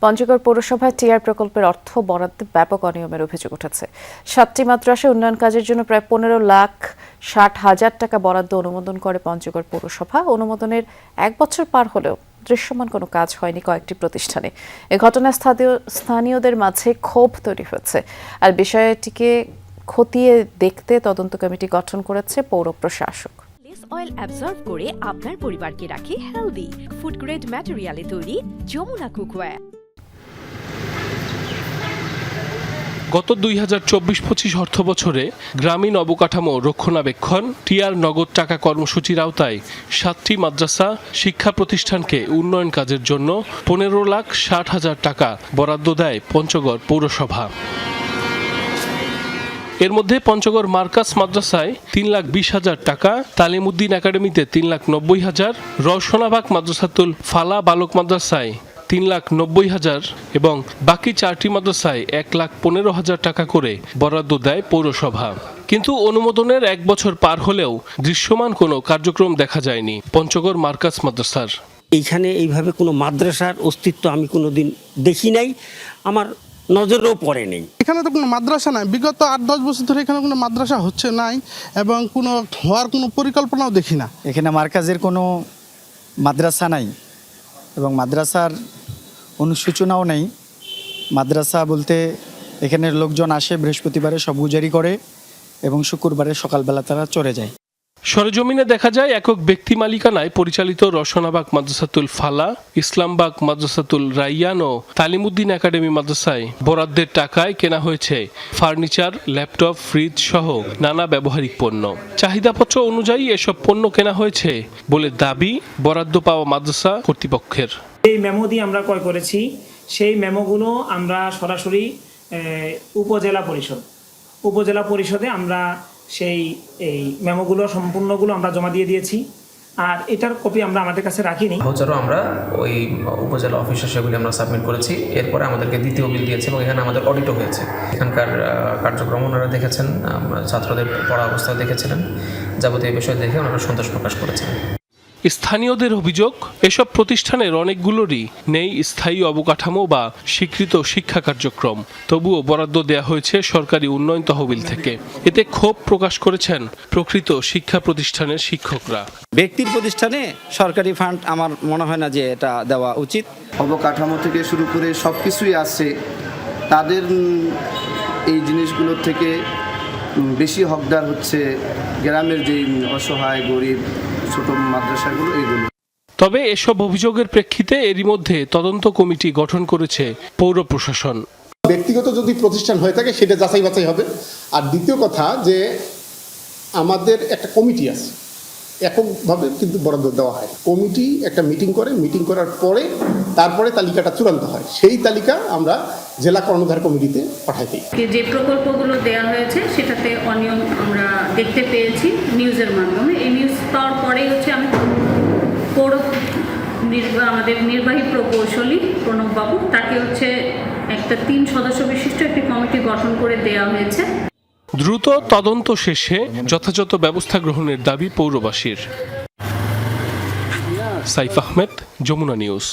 পঞ্চগড় পৌরসভায় টিআর প্রকল্পের অর্থ বরাদ্দে ব্যাপক অনিয়মের অভিযোগ উঠেছে। 7টি মাদ্রাসায় উন্নয়ন কাজের জন্য প্রায় 15,60,000 টাকা বরাদ্দ অনুমোদন করে পঞ্চগড় পৌরসভা। অনুমোদনের 1 বছর পার হলেও দৃশ্যমান কোনো কাজ হয়নি কয়েকটি প্রতিষ্ঠানে। এ ঘটনায় স্থানীয়দের মাঝে ক্ষোভ তৈরি হয়েছে। আর বিষয়টিকে খতিয়ে দেখতে তদন্ত কমিটি গঠন করেছে পৌর প্রশাসক। অয়েল অ্যাবজর্ব করে আপনার পরিবারকে রাখে হেলদি। ফুড গ্রেড ম্যাটেরিয়ালে তৈরি যমুনা কুকওয়্যার। গত 2024-25 অর্থবছরে গ্রামীণ অবকাঠামো রক্ষণাবেক্ষণ টিআর নগদ টাকা কর্মসূচির আওতায় 7টি মাদ্রাসা শিক্ষা প্রতিষ্ঠানকে উন্নয়ন কাজের জন্য 15,60,000 টাকা বরাদ্দ দেয় পঞ্চগড় পৌরসভা। এর মধ্যে পঞ্চগড় মার্কাস মাদ্রাসায় 3,20,000 টাকা, তালিমউদ্দিন একাডেমিতে 3,90,000, রওশনাবাগ মাদ্রাসাতুল ফালা বালক মাদ্রাসায় 3,90,000 এবং বাকি 4টি মাদ্রাসায় 1,15,000 টাকা করে বরাদ্দ দেয় পৌরসভা। কিন্তু অনুমোদনের 1 বছর পার হলেও দৃশ্যমান কোনো কার্যক্রম দেখা যায়নি পঞ্চগড় মার্কাস মাদ্রাসার। এইখানে এইভাবে কোনো মাদ্রাসার অস্তিত্ব আমি কোনোদিন দেখি নাই, আমার নজরেও পড়ে নেই। এখানে তো কোনো মাদ্রাসা নাই, বিগত 8-10 বছর ধরে এখানে কোনো মাদ্রাসা হচ্ছে নাই এবং কোনো হওয়ার কোনো পরিকল্পনাও দেখি না। এখানে মার্কাজের কোনো মাদ্রাসা নাই এবং মাদ্রাসার অনুসূচনাও নেই। মাদ্রাসা বলতে এখানের লোকজন আসে বৃহস্পতিবারে সব গুজারি করে এবং শুক্রবারে সকালবেলা তারা চলে যায়। সরেজমিনে দেখা যায় একক ব্যক্তি মালিকানায় পরিচালিত রওশনাবাগ মাদ্রাসাতুল ফালা, ইসলামবাগ মাদ্রাসাতুল রাইয়ান ও তালিমউদ্দিন একাডেমি মাদ্রাসায় বরাদ্দের টাকায় কেনা হয়েছে ফার্নিচার, ল্যাপটপ, ফ্রিজ সহ নানা ব্যবহারিক পণ্য। চাহিদাপত্র অনুযায়ী এসব পণ্য কেনা হয়েছে বলে দাবি বরাদ্দ পাওয়া মাদ্রাসা কর্তৃপক্ষের। এই মেমো দিয়ে আমরা ক্রয় করেছি, সেই মেমোগুলো আমরা সরাসরি উপজেলা পরিষদে আমরা এই মেমোগুলো সম্পূর্ণগুলো আমরা জমা দিয়ে দিয়েছি। আর এটার কপি আমরা আমাদের কাছে রাখিনি। ভাউচারও আমরা ওই উপজেলা অফিসে সেগুলি আমরা সাবমিট করেছি। এরপরে আমাদেরকে দ্বিতীয় বিল দিয়েছে এবং এখানে আমাদের অডিটও হয়েছে। এখানকার কার্যক্রম ওনারা দেখেছেন, ছাত্রদের পড়া অবস্থা দেখেছিলেন, যাবতীয় বিষয় দেখে ওনারা সন্তোষ প্রকাশ করেছেন। স্থানীয়দের অভিযোগ, এসব প্রতিষ্ঠানের অনেকগুলোরই নেই স্থায়ী অবকাঠামো বা স্বীকৃত শিক্ষা কার্যক্রম। তবুও বরাদ্দ দেয়া হয়েছে সরকারি উন্নয়ন তহবিল থেকে। এতে ক্ষোভ প্রকাশ করেছেন প্রকৃত শিক্ষা প্রতিষ্ঠানের শিক্ষকরা। ব্যক্তির প্রতিষ্ঠানে সরকারি ফান্ড আমার মনে হয় না যে এটা দেওয়া উচিত। অবকাঠামো থেকে শুরু করে সব কিছুই আসছে, তাদের এই জিনিসগুলোর থেকে বেশি হকদার হচ্ছে গ্রামের যে অসহায় গরিব ছোট মাদ্রাসাগুলো, এগুলো। তবে এসব অভিযোগের প্রেক্ষিতে এরই মধ্যে তদন্ত কমিটি গঠন করেছে পৌর প্রশাসন। ব্যক্তিগত যদি প্রতিষ্ঠান হয়ে থাকে সেটা যাচাই বাছাই হবে। আর দ্বিতীয় কথা যে আমাদের একটা কমিটি আছে, এককভাবে কিন্তু বরাদ্দ দেওয়া হয়। কমিটি একটা মিটিং করে, মিটিং করার পরে তারপরে তালিকাটা চূড়ান্ত হয়। সেই তালিকা আমরা জেলা কর্ণধার কমিটিতে পাঠাই দিই। যে প্রকল্পগুলো দেওয়া হয়েছে সেটাতে অনিয়ম আমরা দেখতে পেয়েছি নিউজের মাধ্যমে। এই নিউজ পাওয়ার পরেই আমি আমাদের নির্বাহী প্রকৌশলী প্রণববাবু তাকে একটা 3 সদস্য বিশিষ্ট একটি কমিটি গঠন করে দেওয়া হয়েছে। দ্রুত তদন্ত শেষে যথাযথ ব্যবস্থা গ্রহণের দাবি পৌরবাসীর। সাইফ আহমেদ, যমুনা নিউজ।